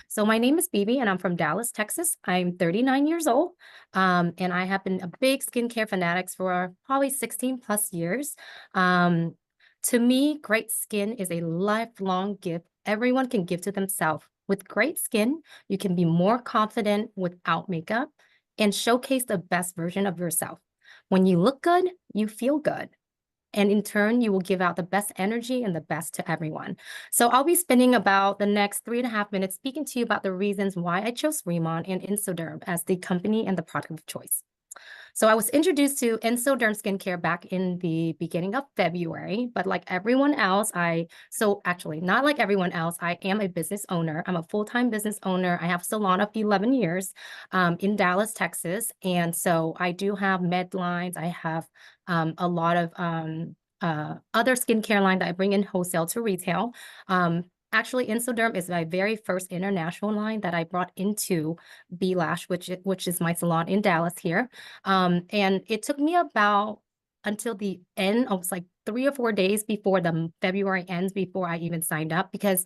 So my name is Bibi and I'm from Dallas, Texas. I'm 39 years old. And I have been a big skincare fanatic for probably 16 plus years. Um, to me, great skin is a lifelong gift everyone can give to themselves. With great skin, you can be more confident without makeup and showcase the best version of yourself. When you look good, you feel good. And in turn, you will give out the best energy and the best to everyone. So I'll be spending about the next 3.5 minutes speaking to you about the reasons why I chose Remon and Insoderm as the company and the product of choice. So I was introduced to Insoderm skincare back in the beginning of February, but like everyone else, so actually not like everyone else, I am a business owner. I'm a full-time business owner. I have a salon of 11 years in Dallas, Texas. And so I do have med lines. I have a lot of other skincare line that I bring in wholesale to retail. Actually, Insoderm is my very first international line that I brought into B-Lash, which is my salon in Dallas here. And it took me about until the end, it was like 3 or 4 days before the February ends before I even signed up because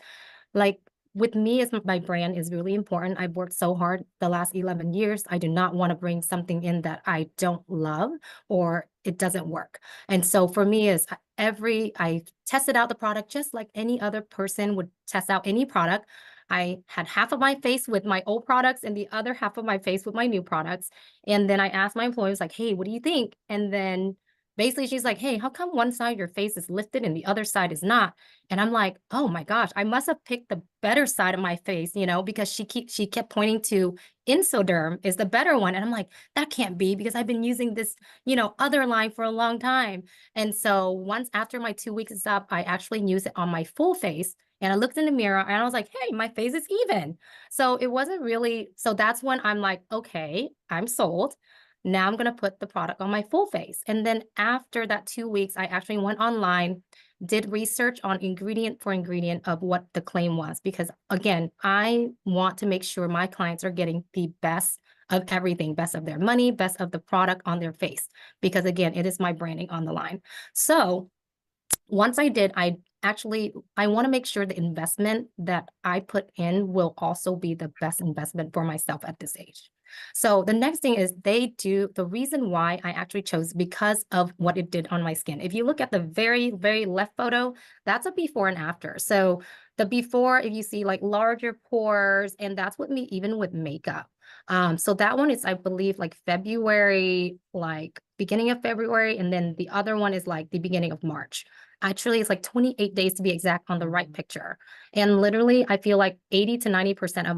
like with me as my brand is really important. I've worked so hard the last 11 years. I do not want to bring something in that I don't love or it doesn't work. And so for me is I tested out the product just like any other person would test out any product. I had half of my face with my old products and the other half of my face with my new products. And then I asked my employees like, hey, what do you think? And then basically she's like, hey, how come one side of your face is lifted and the other side is not? And I'm like, oh my gosh, I must have picked the better side of my face, because she kept pointing to Insoderm is the better one. And I'm like, that can't be because I've been using this, other line for a long time. And so once after my 2 weeks is up, I actually use it on my full face. And I looked in the mirror and I was like, hey, my face is even. So it wasn't really, so that's when I'm like, okay, I'm sold. Now I'm going to put the product on my full face. And then after that 2 weeks, I actually went online, did research on ingredient for ingredient of what the claim was. Because again, I want to make sure my clients are getting the best of everything, best of their money, best of the product on their face. Because again, it is my branding on the line. So once I did, I want to make sure the investment that I put in will also be the best investment for myself at this age. So the next thing is the reason why I actually chose because of what it did on my skin. If you look at the very, very left photo, that's a before and after. So the before, if you see like larger pores, and that's with me even with makeup. So that one is, I believe, like February, like beginning of February, and then the other one is like the beginning of March. Actually, it's like 28 days to be exact on the right picture. And literally, I feel like 80 to 90% of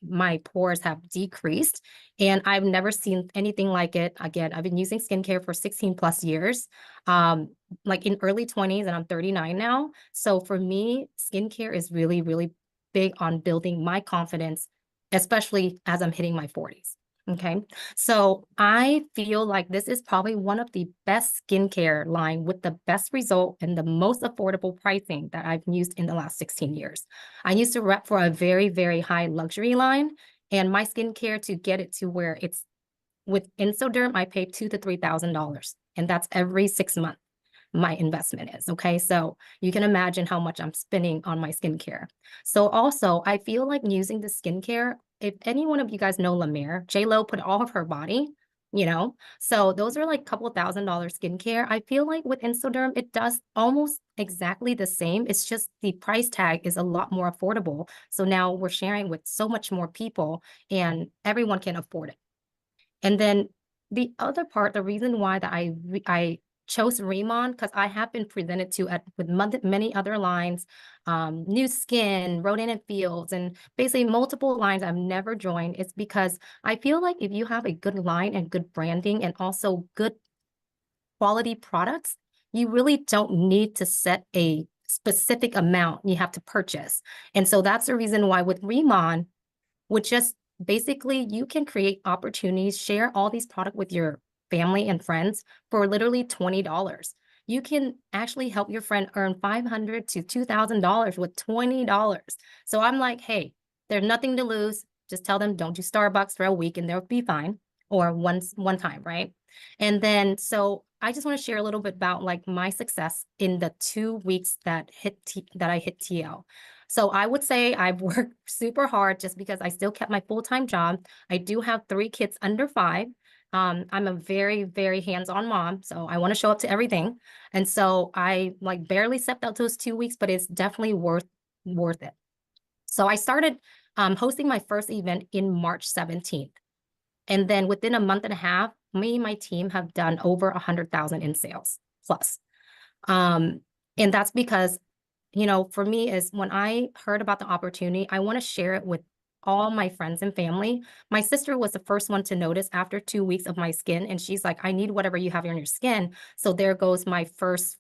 my pores have decreased. And I've never seen anything like it. Again, I've been using skincare for 16 plus years, like in early 20s, and I'm 39 now. So for me, skincare is really, really big on building my confidence, especially as I'm hitting my 40s. Okay. So I feel like this is probably one of the best skincare line with the best result and the most affordable pricing that I've used in the last 16 years. I used to rep for a very, very high luxury line, and my skincare to get it to where it's with Insoderm, I pay $2,000 to $3,000, and that's every 6 months my investment is. Okay. So you can imagine how much I'm spending on my skincare. So also, I feel like using the skincare, if any one of you guys know La Mer, J-Lo put all of her body, so those are like couple $1,000 skincare. I feel like with Insoderm, it does almost exactly the same. It's just the price tag is a lot more affordable. So now we're sharing with so much more people and everyone can afford it. And then the other part, the reason why that I chose Remon, because I have been presented to with many other lines, New Skin, Rodan and Fields, and basically multiple lines I've never joined. It's because I feel like if you have a good line and good branding and also good quality products, you really don't need to set a specific amount you have to purchase. And so that's the reason why with Remon, which just basically you can create opportunities, share all these products with your family and friends for literally $20. You can actually help your friend earn $500 to $2,000 with $20. So I'm like, hey, there's nothing to lose. Just tell them don't do Starbucks for a week and they'll be fine, or one time, right? And then so I just want to share a little bit about like my success in the 2 weeks that I hit TL. So I would say I've worked super hard just because I still kept my full-time job. I do have 3 kids under 5. I'm a very, very hands-on mom, so I want to show up to everything. And so I like barely stepped out those 2 weeks, but it's definitely worth it. So I started hosting my first event in March 17th. And then within a month and a half, me and my team have done over 100,000 in sales plus. Um, and that's because, for me is when I heard about the opportunity, I want to share it with all my friends and family. My sister was the first one to notice after 2 weeks of my skin, and she's like, I need whatever you have on your skin. So there goes my first,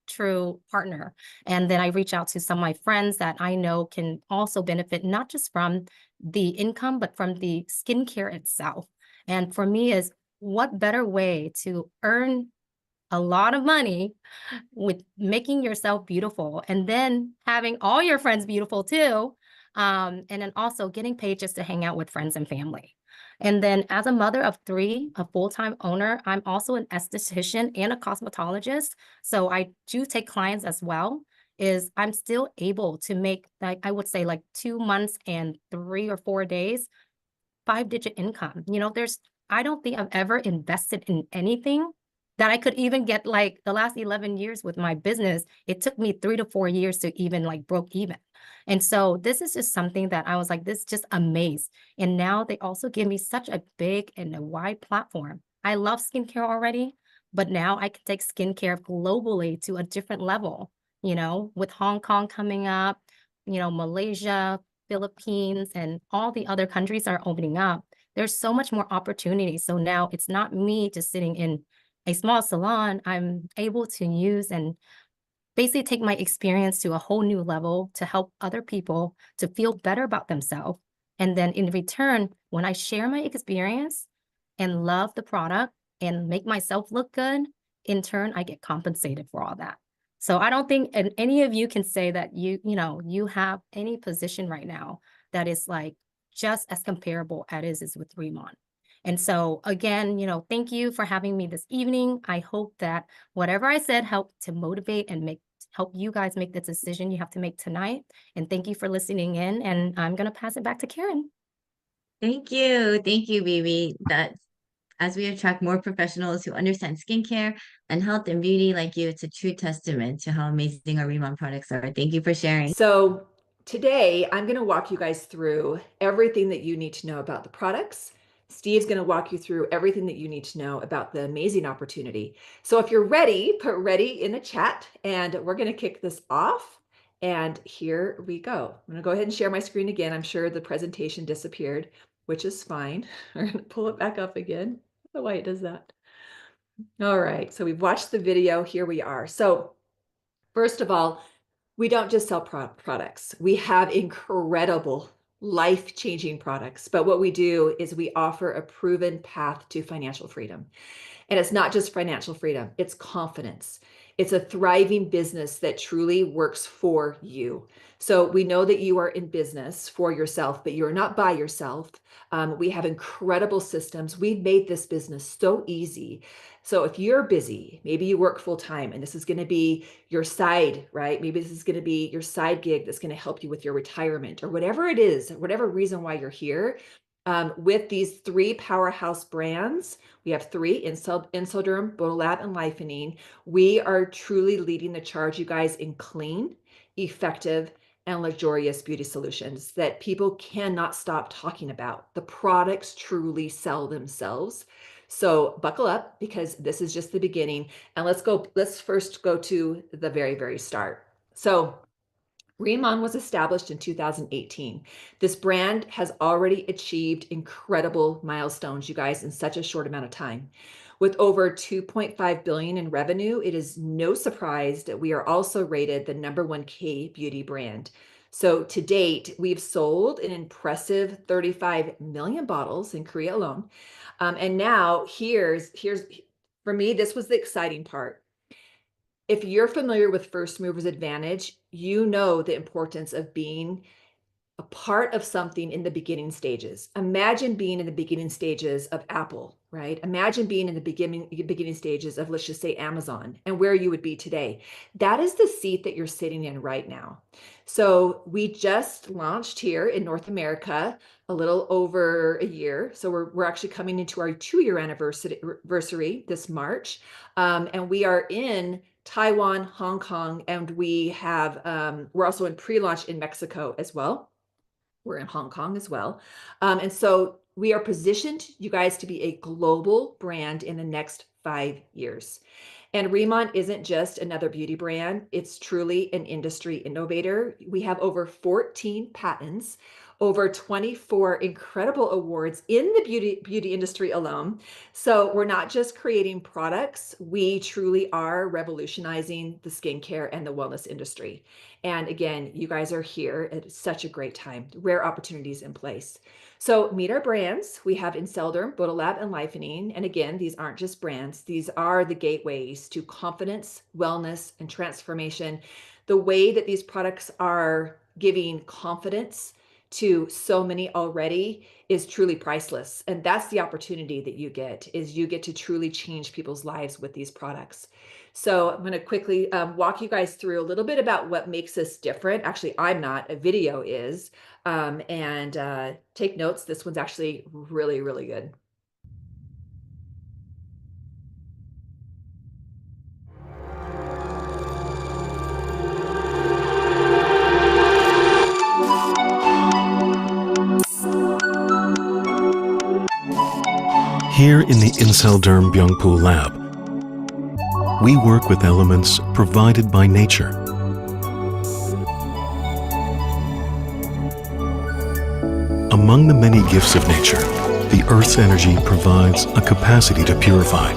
true partner. And then I reach out to some of my friends that I know can also benefit not just from the income, but from the skincare itself. And for me is what better way to earn a lot of money with making yourself beautiful and then having all your friends beautiful too. And then also getting paid just to hang out with friends and family. And then as a mother of 3, a full-time owner, I'm also an esthetician and a cosmetologist. So I do take clients as well. Is I'm still able to make, like, I would say like 2 months and 3 or 4 days 5-digit income. I don't think I've ever invested in anything that I could even get. Like the last 11 years with my business, it took me 3 to 4 years to even like broke even. And so this is just something that I was like, this just amazed. And now they also give me such a big and a wide platform. I love skincare already, but now I can take skincare globally to a different level, with Hong Kong coming up, Malaysia, Philippines, and all the other countries are opening up. There's so much more opportunity. So now it's not me just sitting in a small salon. I'm able to use and basically take my experience to a whole new level to help other people to feel better about themselves. And then in return, when I share my experience and love the product and make myself look good, in turn, I get compensated for all that. So I don't think and any of you can say that you have any position right now that is like just as comparable as is with Remont. And so again, thank you for having me this evening. I hope that whatever I said helped to motivate and help you guys make the decision you have to make tonight. And thank you for listening in. And I'm going to pass it back to Karen. Thank you. Thank you, Baby. That's as we attract more professionals who understand skincare and health and beauty like you, it's a true testament to how amazing our Remon products are. Thank you for sharing. So today I'm going to walk you guys through everything that you need to know about the products. Steve's going to walk you through everything that you need to know about the amazing opportunity. So if you're ready, put ready in the chat and we're going to kick this off. And here we go. I'm going to go ahead and share my screen again. I'm sure the presentation disappeared, which is fine. We're going to pull it back up again. I don't know why it does that. All right. So we've watched the video. Here we are. So first of all, we don't just sell products. We have incredible life-changing products, but what we do is we offer a proven path to financial freedom. And it's not just financial freedom, it's confidence. It's a thriving business that truly works for you. So we know that you are in business for yourself, but you're not by yourself. We have incredible systems. We've made this business so easy. So if you're busy, maybe you work full time and this is going to be your side, right? Maybe this is going to be your side gig that's going to help you with your retirement or whatever it is, whatever reason why you're here. With these 3 powerhouse brands, we have 3, Insoderm, Bodolab, and Lifening. We are truly leading the charge, you guys, in clean, effective, and luxurious beauty solutions that people cannot stop talking about. The products truly sell themselves. So buckle up because this is just the beginning. And let's first go to the very, very start. So Remon was established in 2018. This brand has already achieved incredible milestones, you guys, in such a short amount of time. With over 2.5 billion in revenue, it is no surprise that we are also rated the #1 K beauty brand. So to date, we've sold an impressive 35 million bottles in Korea alone. And now here's for me, this was the exciting part. If you're familiar with first movers advantage, you know the importance of being a part of something in the beginning stages. Imagine being in the beginning stages of Apple, right? Imagine being in the beginning stages of, let's just say, Amazon, and where you would be today. That is the seat that you're sitting in right now. So we just launched here in North America a little over a year. So we're actually coming into our 2-year anniversary this March. And we are in Taiwan, Hong Kong, and we're also in pre-launch in Mexico as well. We're in Hong Kong as well. And so we are positioned, you guys, to be a global brand in the next 5 years. And Remont isn't just another beauty brand. It's truly an industry innovator. We have over 14 patents, over 24 incredible awards in the beauty industry alone. So we're not just creating products, we truly are revolutionizing the skincare and the wellness industry. And again, you guys are here at such a great time, rare opportunities in place. So meet our brands. We have Incelderm, Bodolab, and Lifening. And again, these aren't just brands. These are the gateways to confidence, wellness, and transformation. The way that these products are giving confidence to so many already is truly priceless. And that's the opportunity that you get, is you get to truly change people's lives with these products. So I'm going to quickly walk you guys through a little bit about what makes us different. Actually, I'm not, a video is. And take notes. This one's actually really, really good. Here in the Incelderm Byungpool lab, we work with elements provided by nature. Among the many gifts of nature, the Earth's energy provides a capacity to purify.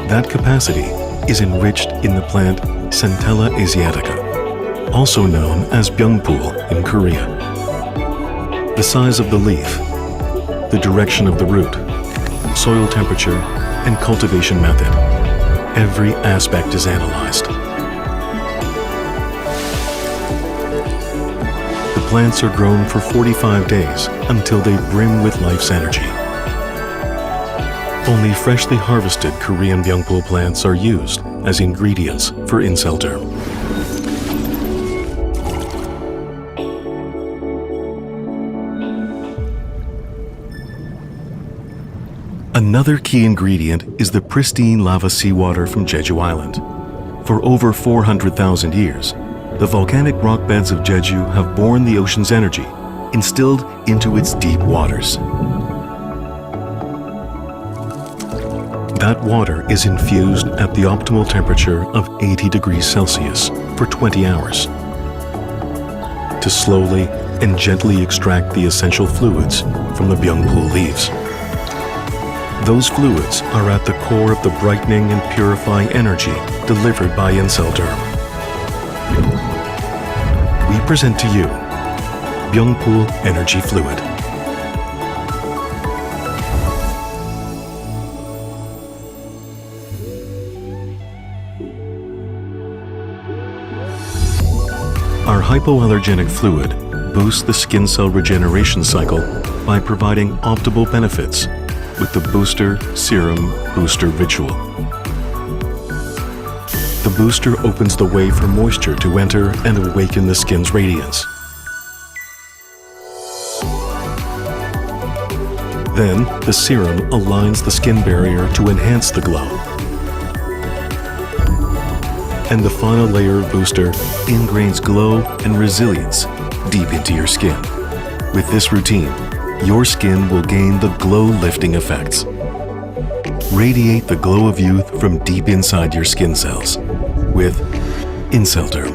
That capacity is enriched in the plant Centella asiatica, also known as Byungpool in Korea. The size of the leaf, the direction of the root, soil temperature, and cultivation method. Every aspect is analyzed. The plants are grown for 45 days until they brim with life's energy. Only freshly harvested Korean Byungpool plants are used as ingredients for Incelderm. Another key ingredient is the pristine lava seawater from Jeju Island. For over 400,000 years, the volcanic rock beds of Jeju have borne the ocean's energy, instilled into its deep waters. That water is infused at the optimal temperature of 80 degrees Celsius for 20 hours to slowly and gently extract the essential fluids from the Byungpool leaves. Those fluids are at the core of the brightening and purifying energy delivered by Incelderm. We present to you Byungpool Energy Fluid. Our hypoallergenic fluid boosts the skin cell regeneration cycle by providing optimal benefits with the Booster Serum Booster Ritual. The booster opens the way for moisture to enter and awaken the skin's radiance. Then, the serum aligns the skin barrier to enhance the glow. And the final layer of booster ingrains glow and resilience deep into your skin. With this routine, your skin will gain the glow-lifting effects. Radiate the glow of youth from deep inside your skin cells with Incelderm.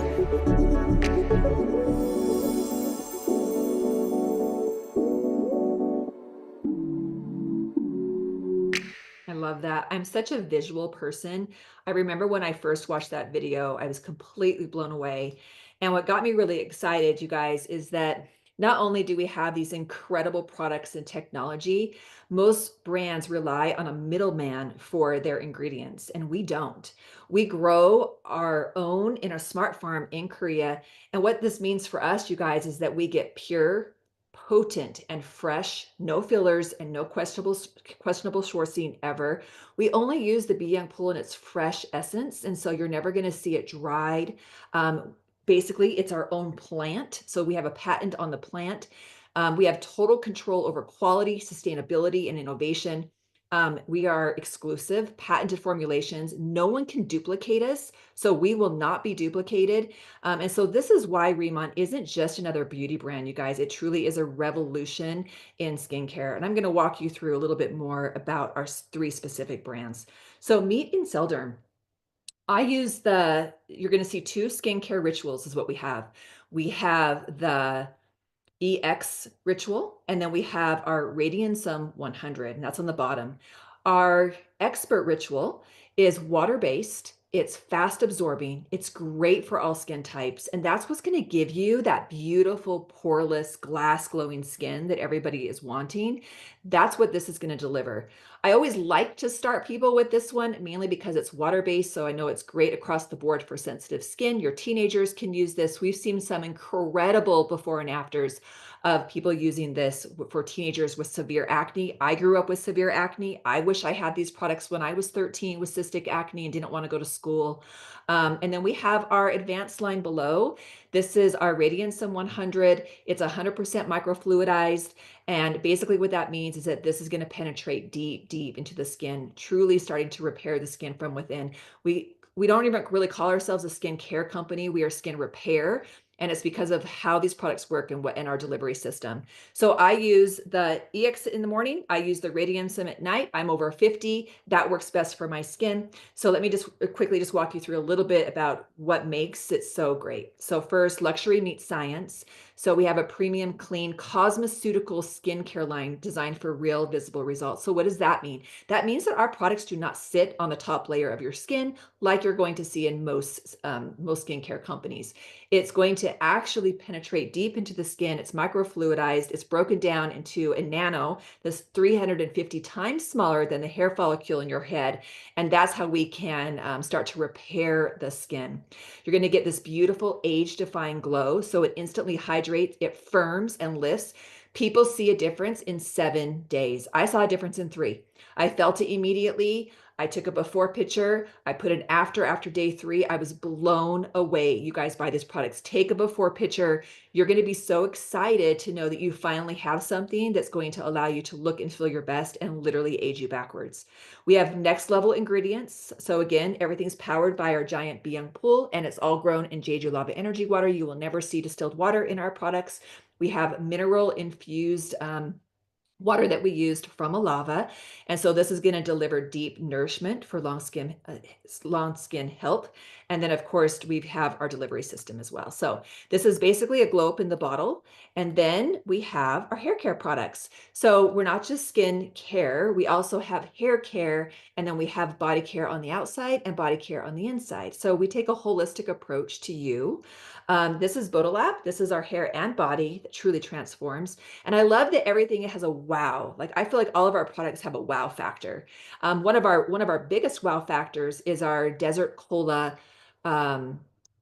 I love that. I'm such a visual person. I remember when I first watched that video, I was completely blown away. And what got me really excited, you guys, is that not only do we have these incredible products and technology, most brands rely on a middleman for their ingredients, and we don't. We grow our own in a smart farm in Korea. And what this means for us, you guys, is that we get pure, potent and fresh, no fillers and no questionable sourcing ever. We only use the Be Young Pool in its fresh essence, and so you're never going to see it dried. Basically, it's our own plant, so we have a patent on the plant. We have total control over quality, sustainability, and innovation. We are exclusive, patented formulations. No one can duplicate us, so we will not be duplicated. And so this is why Remont isn't just another beauty brand, you guys. It truly is a revolution in skincare. And I'm going to walk you through a little bit more about our 3 specific brands. So Meet in Celderm. I use you're going to see 2 skincare rituals is what we have. We have the EX ritual, and then we have our Radiansum 100, and that's on the bottom. Our expert ritual is water-based. It's fast absorbing. It's great for all skin types. And that's what's going to give you that beautiful, poreless, glass glowing skin that everybody is wanting. That's what this is going to deliver. I always like to start people with this one, mainly because it's water-based. So I know it's great across the board for sensitive skin. Your teenagers can use this. We've seen some incredible before and afters of people using this for teenagers with severe acne. I grew up with severe acne. I wish I had these products when I was 13 with cystic acne and didn't want to go to school. And then we have our advanced line below. This is our Radiansum 100. It's 100% microfluidized. And basically what that means is that this is going to penetrate deep, deep into the skin, truly starting to repair the skin from within. We don't even really call ourselves a skin care company. We are skin repair. And it's because of how these products work and what in our delivery system. So I use the EX in the morning. I use the Radiansum at night. I'm over 50. That works best for my skin. So let me just quickly walk you through a little bit about what makes it so great. So first, luxury meets science. So we have a premium, clean, cosmeceutical skincare line designed for real visible results. So what does that mean? That means that our products do not sit on the top layer of your skin like you're going to see in most skincare companies. It's going to actually penetrate deep into the skin. It's microfluidized. It's broken down into a nano that's 350 times smaller than the hair follicle in your head. And that's how we can start to repair the skin. You're going to get this beautiful age-defying glow. So it instantly hydrates, it firms and lifts. People see a difference in 7 days. I saw a difference in 3. I felt it immediately. I took a before picture. I put an after day 3. I was blown away. You guys buy these products. Take a before picture. You're going to be so excited to know that you finally have something that's going to allow you to look and feel your best and literally age you backwards. We have next level ingredients. So again, everything's powered by our giant Be Young Pool, and it's all grown in Jeju Lava Energy water. You will never see distilled water in our products. We have mineral infused water that we used from a lava. And so this is going to deliver deep nourishment for long skin health. And then of course we have our delivery system as well. So this is basically a glow up in the bottle. And then we have our hair care products. So we're not just skin care, we also have hair care, and then we have body care on the outside and body care on the inside. So we take a holistic approach to you. This is Bodolab. This is our hair and body that truly transforms. And I love that everything has a wow. Like I feel like all of our products have a wow factor. One of our biggest wow factors is our Desert Cola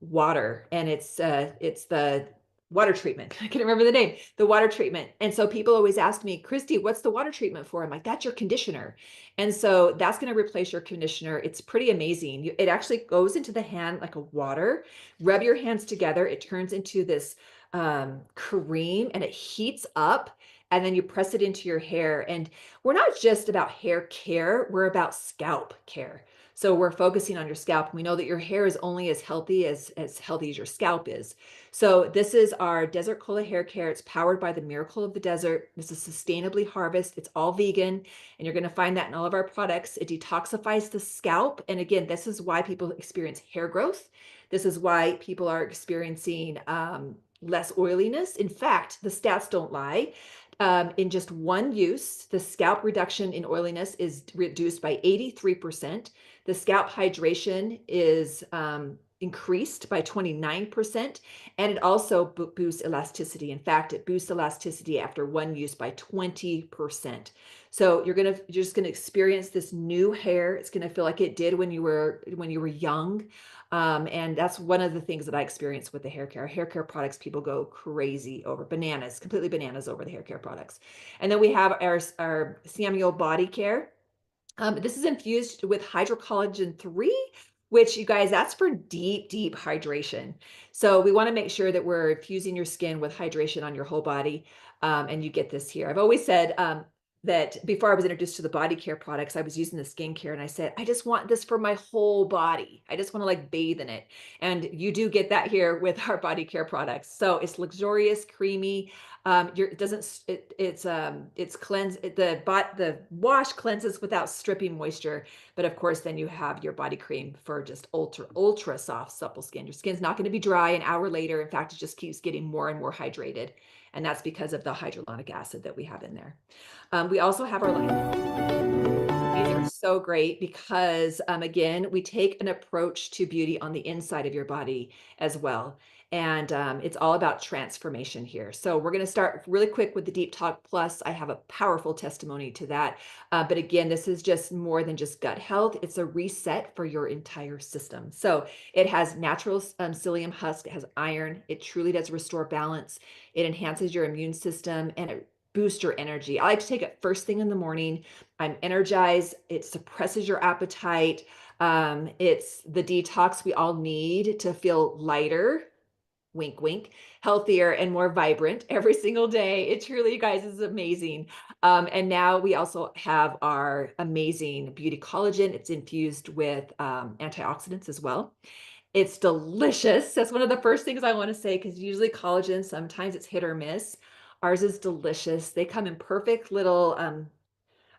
water, and it's the water treatment. I can't remember the name, the water treatment. And so people always ask me, Christy, what's the water treatment for? I'm like, that's your conditioner. And so that's going to replace your conditioner. It's pretty amazing. It actually goes into the hand like a water. Rub your hands together. It turns into this cream, and it heats up, and then you press it into your hair. And we're not just about hair care, we're about scalp care. So we're focusing on your scalp. We know that your hair is only as healthy as your scalp is. So this is our Desert Cola hair care. It's powered by the miracle of the desert. This is sustainably harvested. It's all vegan, and you're going to find that in all of our products. It detoxifies the scalp. And again, this is why people experience hair growth. This is why people are experiencing less oiliness. In fact, the stats don't lie. In just one use, the scalp reduction in oiliness is reduced by 83%. The scalp hydration is increased by 29%, and it also boosts elasticity. In fact, it boosts elasticity after one use by 20%. So you're just gonna experience this new hair. It's gonna feel like it did when you were young. And that's one of the things that I experience with the hair care. Hair care products, people go crazy over, bananas, completely bananas over the hair care products. And then we have our Samuel Body Care. This is infused with hydrocollagen 3, which, you guys, that's for deep, deep hydration. So we want to make sure that we're infusing your skin with hydration on your whole body. And you get this here. I've always said that before I was introduced to the body care products, I was using the skincare, and I said, I just want this for my whole body. I just want to like bathe in it. And you do get that here with our body care products. So it's luxurious, creamy. It doesn't, it's cleanse, the wash cleanses without stripping moisture. But of course, then you have your body cream for just ultra soft, supple skin. Your skin's not going to be dry an hour later. In fact, it just keeps getting more and more hydrated. And that's because of the hyaluronic acid that we have in there. We also have our line. These are so great because, again, we take an approach to beauty on the inside of your body as well. And it's all about transformation here. So we're going to start really quick with the Deep Talk Plus. I have a powerful testimony to that. But again, this is just more than just gut health. It's a reset for your entire system. So it has natural psyllium husk. It has iron. It truly does restore balance. It enhances your immune system, and it boosts your energy. I like to take it first thing in the morning. I'm energized. It suppresses your appetite. It's the detox we all need to feel lighter, wink, wink, healthier and more vibrant every single day. It truly, you guys, is amazing. And now we also have our amazing beauty collagen. It's infused with antioxidants as well. It's delicious. That's one of the first things I want to say, because usually collagen, sometimes it's hit or miss. Ours is delicious. They come in perfect little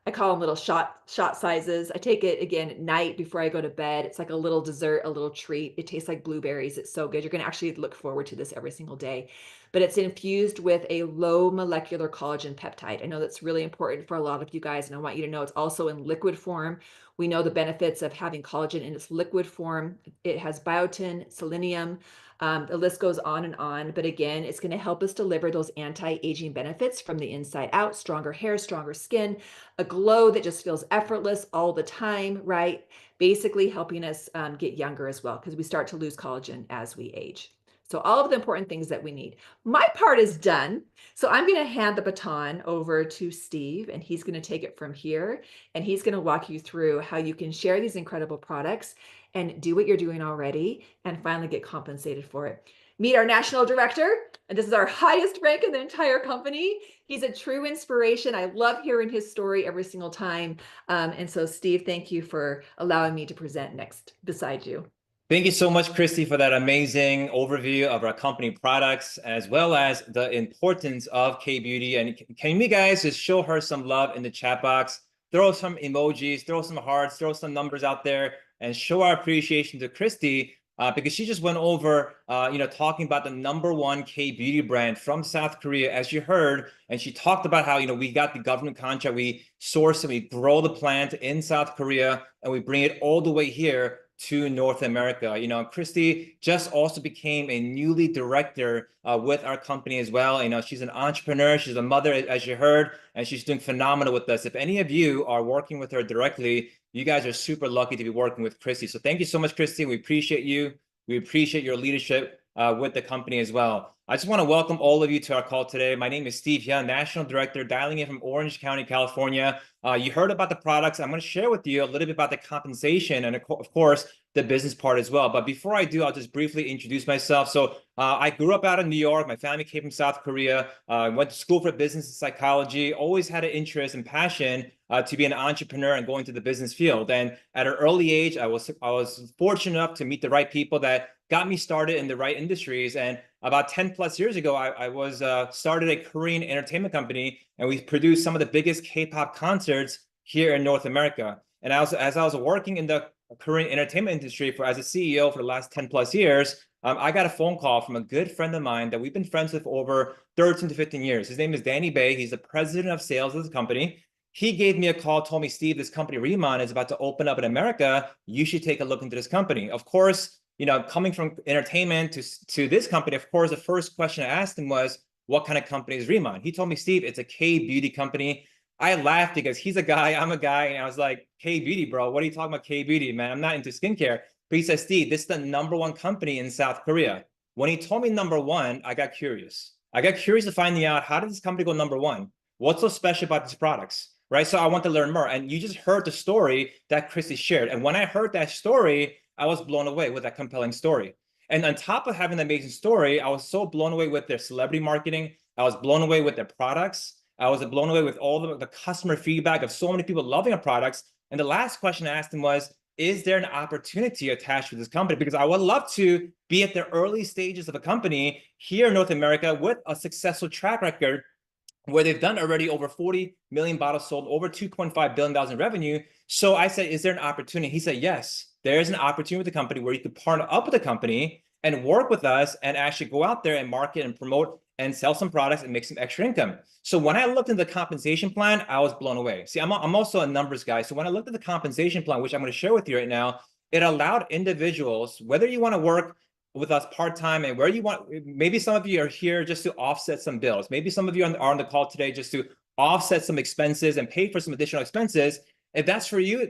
I call them little shot sizes. I take it again at night before I go to bed. It's like a little dessert, a little treat. It tastes like blueberries. It's so good. You're going to actually look forward to this every single day. But it's infused with a low molecular collagen peptide. I know that's really important for a lot of you guys, and I want you to know it's also in liquid form. We know the benefits of having collagen in its liquid form. It has biotin, selenium. The list goes on and on. But again, it's going to help us deliver those anti-aging benefits from the inside out: stronger hair, stronger skin, a glow that just feels effortless all the time, right? Basically helping us get younger as well, because we start to lose collagen as we age. So all of the important things that we need. My part is done. So I'm going to hand the baton over to Steve, and he's going to take it from here. And he's going to walk you through how you can share these incredible products and do what you're doing already and finally get compensated for it. Meet our national director, and this is our highest rank in the entire company. He's a true inspiration. I love hearing his story every single time. And so, Steve, thank you for allowing me to present next beside you. Thank you so much, Christy, for that amazing overview of our company products, as well as the importance of K-Beauty. And can you guys just show her some love in the chat box? Throw some emojis, throw some hearts, throw some numbers out there, and show our appreciation to Christy, because she just went over, talking about the #1 K-Beauty brand from South Korea, as you heard. And she talked about how, we got the government contract, we source and we grow the plant in South Korea, and we bring it all the way here to North America. Christy just also became a newly director with our company as well. She's an entrepreneur, she's a mother, as you heard, and she's doing phenomenal with us. If any of you are working with her directly, you guys are super lucky to be working with Christy. So thank you so much, Christy. We appreciate you. We appreciate your leadership with the company as well. I just want to welcome all of you to our call today. My name is Steve Hyun, National Director, dialing in from Orange County, California. You heard about the products. I'm going to share with you a little bit about the compensation and, of course, the business part as well. But before I do, I'll just briefly introduce myself. So I grew up out in New York. My family came from South Korea. Went to school for business and psychology. Always had an interest and passion to be an entrepreneur and go into the business field. And at an early age, I was fortunate enough to meet the right people that got me started in the right industries. And about 10 plus years ago, I was started a Korean entertainment company, and we produced some of the biggest K-pop concerts here in North America. And as I was working in the Korean entertainment industry as a CEO for the last 10 plus years, I got a phone call from a good friend of mine that we've been friends with for over 13 to 15 years. His name is Danny Bay. He's the president of sales of the company. He gave me a call, told me, Steve, this company Remon is about to open up in America. You should take a look into this company. Of course, coming from entertainment to this company, of course, the first question I asked him was, what kind of company is Remon? He told me, Steve, it's a K-Beauty company. I laughed because he's a guy, I'm a guy, and I was like, K-Beauty, bro, what are you talking about K-Beauty, man? I'm not into skincare. but he said, Steve, this is the #1 company in South Korea. When he told me #1, I got curious. I got curious to finding out, how did this company go #1? What's so special about these products, right? So I want to learn more. And you just heard the story that Christy shared. And when I heard that story, I was blown away with that compelling story. And on top of having an amazing story, I was so blown away with their celebrity marketing. I was blown away with their products. I was blown away with all the customer feedback of so many people loving our products. And the last question I asked him was, is there an opportunity attached with this company? Because I would love to be at the early stages of a company here in North America with a successful track record where they've done already over 40 million bottles sold, over $2.5 billion in revenue. So I said, is there an opportunity? He said, yes, there is an opportunity with the company where you could partner up with the company and work with us and actually go out there and market and promote and sell some products and make some extra income. So when I looked into the compensation plan, I was blown away. See, I'm also a numbers guy. So when I looked at the compensation plan, which I'm going to share with you right now, it allowed individuals, whether you want to work with us part-time and where you want, maybe some of you are here just to offset some bills. Maybe some of you are on the call today just to offset some expenses and pay for some additional expenses. If that's for you,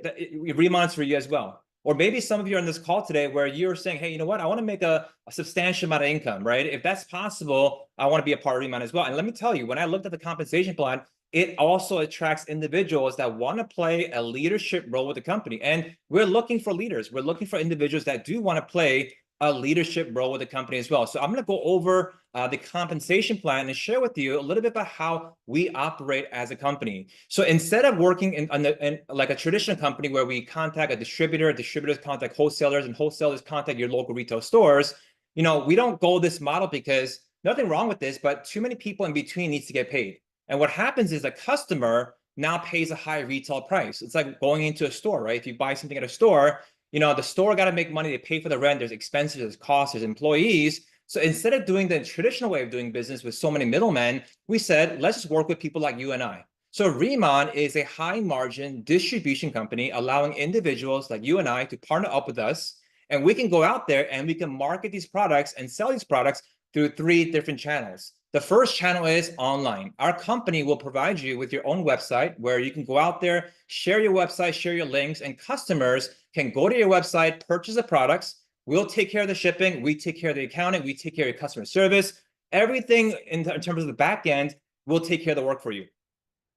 Remon's for you as well. Or maybe some of you are on this call today where you're saying, hey, you know what? I want to make a substantial amount of income, right? If that's possible, I want to be a part of Remon as well. And let me tell you, when I looked at the compensation plan, it also attracts individuals that want to play a leadership role with the company. And we're looking for leaders. We're looking for individuals that do want to play a leadership role with the company as well. So I'm going to go over the compensation plan and share with you a little bit about how we operate as a company. So instead of working in like a traditional company where we contact a distributor, distributors contact wholesalers, and wholesalers contact your local retail stores, you know, we don't go this model because nothing wrong with this, but too many people in between needs to get paid. And what happens is a customer now pays a high retail price. It's like going into a store, right? If you buy something at a store, you know, the store got to make money. They pay for the rent. There's expenses, there's costs, there's employees. So instead of doing the traditional way of doing business with so many middlemen, we said, let's just work with people like you and I. So Remon is a high margin distribution company allowing individuals like you and I to partner up with us. And we can go out there and we can market these products and sell these products through 3 different channels. The first channel is online. Our company will provide you with your own website where you can go out there, share your website, share your links, and customers can go to your website, purchase the products. We'll take care of the shipping. We take care of the accounting. We take care of your customer service. Everything in terms of the back end, we'll take care of the work for you,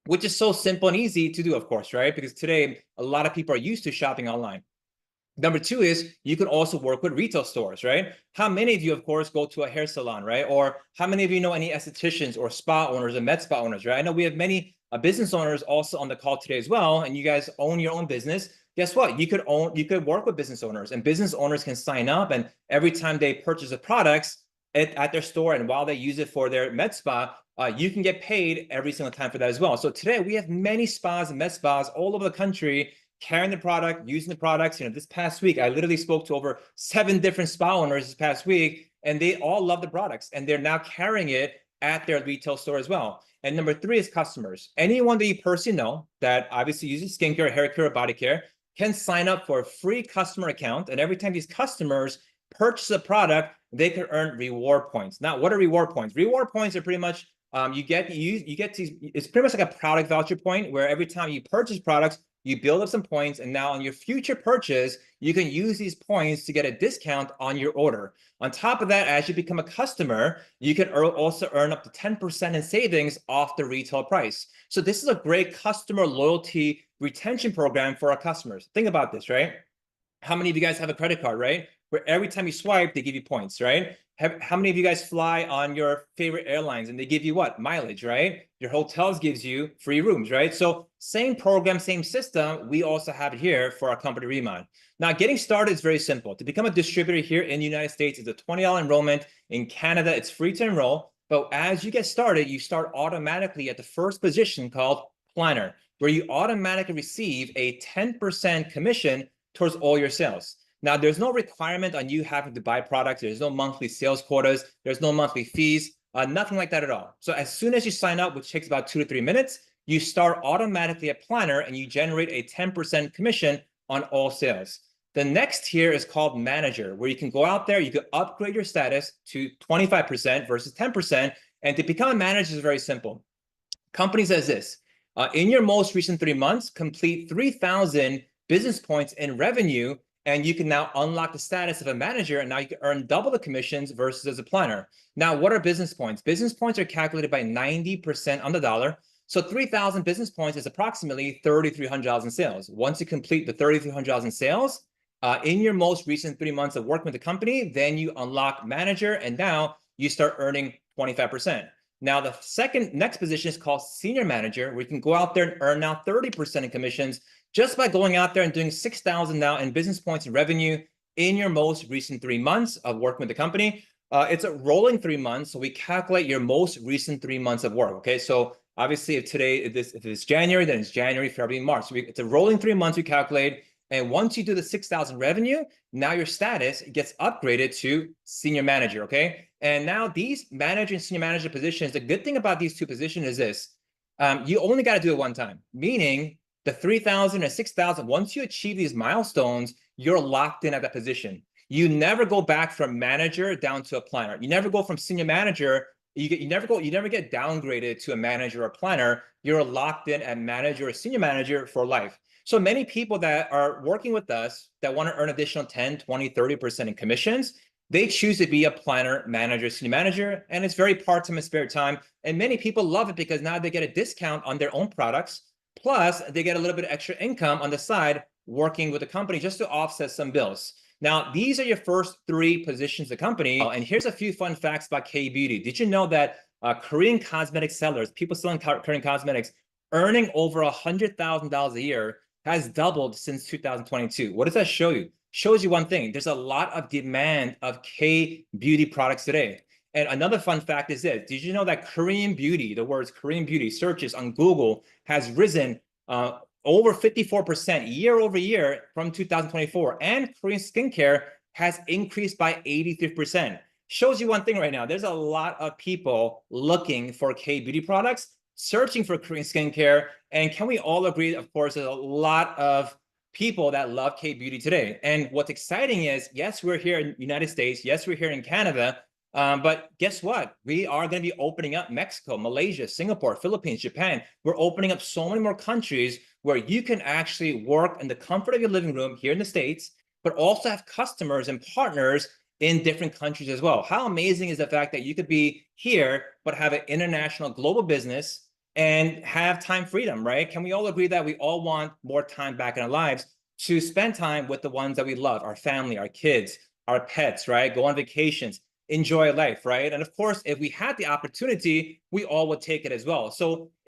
which is so simple and easy to do, of course, right? Because today, a lot of people are used to shopping online. Number 2 is you can also work with retail stores, right? How many of you, of course, go to a hair salon, right? Or how many of you know any estheticians or spa owners and med spa owners, right? I know we have many business owners also on the call today as well, and you guys own your own business. Guess what? You could work with business owners, and business owners can sign up, and every time they purchase the products at their store and while they use it for their med spa, you can get paid every single time for that as well. So today we have many spas and med spas all over the country carrying the product, using the products. You know, this past week, I literally spoke to over 7 different spa owners this past week, and they all love the products, and they're now carrying it at their retail store as well. And number 3 is customers. Anyone that you personally know that obviously uses skincare, hair care, or body care can sign up for a free customer account. And every time these customers purchase a product, they can earn reward points. Now, what are reward points? Reward points are pretty much, you get these, it's pretty much like a product voucher point where every time you purchase products, you build up some points, and now on your future purchase, you can use these points to get a discount on your order. On top of that, as you become a customer, you can also earn up to 10% in savings off the retail price. So this is a great customer loyalty retention program for our customers. Think about this, right? How many of you guys have a credit card, right? Where every time you swipe, they give you points, right? How many of you guys fly on your favorite airlines and they give you what? Mileage, right? Your hotels gives you free rooms, right? So same program, same system. We also have it here for our company Remon. Now, getting started is very simple. To become a distributor here in the United States, it's a $20 enrollment. In Canada, it's free to enroll. But as you get started, you start automatically at the first position called planner, where you automatically receive a 10% commission towards all your sales. Now, there's no requirement on you having to buy products. There's no monthly sales quotas. There's no monthly fees, nothing like that at all. So as soon as you sign up, which takes about 2 to 3 minutes, you start automatically a planner and you generate a 10% commission on all sales. The next tier is called manager, where you can go out there, you can upgrade your status to 25% versus 10%. And to become a manager is very simple. Company says this, in your most recent 3 months, complete 3,000 business points in revenue, And you can now unlock the status of a manager, and now you can earn double the commissions versus as a planner. Now, what are business points? Business points are calculated by 90% on the dollar. So 3,000 business points is approximately $3,300 in sales. Once you complete the $3,300 in sales, in your most recent 3 months of working with the company, then you unlock manager, and now you start earning 25%. Now, the next position is called senior manager, where you can go out there and earn now 30% in commissions just by going out there and doing 6,000 now in business points and revenue in your most recent 3 months of working with the company. It's a rolling 3 months, so we calculate your most recent 3 months of work. Okay, so obviously, if it's January, then it's January, February, March. So it's a rolling 3 months we calculate. And once you do the 6,000 revenue, now your status gets upgraded to senior manager, okay? And now these manager and senior manager positions, the good thing about these two positions is this, you only got to do it one time, meaning the 3,000 and 6,000, once you achieve these milestones, you're locked in at that position. You never go back from manager down to a planner. You never go from senior manager, you never get downgraded to a manager or planner. You're locked in at manager or senior manager for life. So many people that are working with us that want to earn additional 10, 20, 30% in commissions, they choose to be a planner, manager, senior manager, and it's very part-time and spare time. And many people love it because now they get a discount on their own products, plus they get a little bit of extra income on the side working with the company just to offset some bills. Now, these are your first 3 positions of the company. And here's a few fun facts about K-Beauty. Did you know that Korean cosmetic sellers, people selling Korean cosmetics, earning over $100,000 a year has doubled since 2022. What does that show you? Shows you one thing. There's a lot of demand of K-beauty products today. And another fun fact is this. Did you know that Korean beauty, the words Korean beauty searches on Google has risen over 54% year over year from 2024. And Korean skincare has increased by 83%. Shows you one thing right now. There's a lot of people looking for K-beauty products, searching for Korean skincare. And can we all agree, of course, there's a lot of people that love K-beauty today. And what's exciting is, yes, we're here in the United States. Yes, we're here in Canada. But guess what? We are going to be opening up Mexico, Malaysia, Singapore, Philippines, Japan. We're opening up so many more countries where you can actually work in the comfort of your living room here in the States, but also have customers and partners in different countries as well. How amazing is the fact that you could be here, but have an international global business and have time freedom, right? Can we all agree that we all want more time back in our lives to spend time with the ones that we love, our family, our kids, our pets, right? Go on vacations, enjoy life, right? And of course, if we had the opportunity, we all would take it as well. So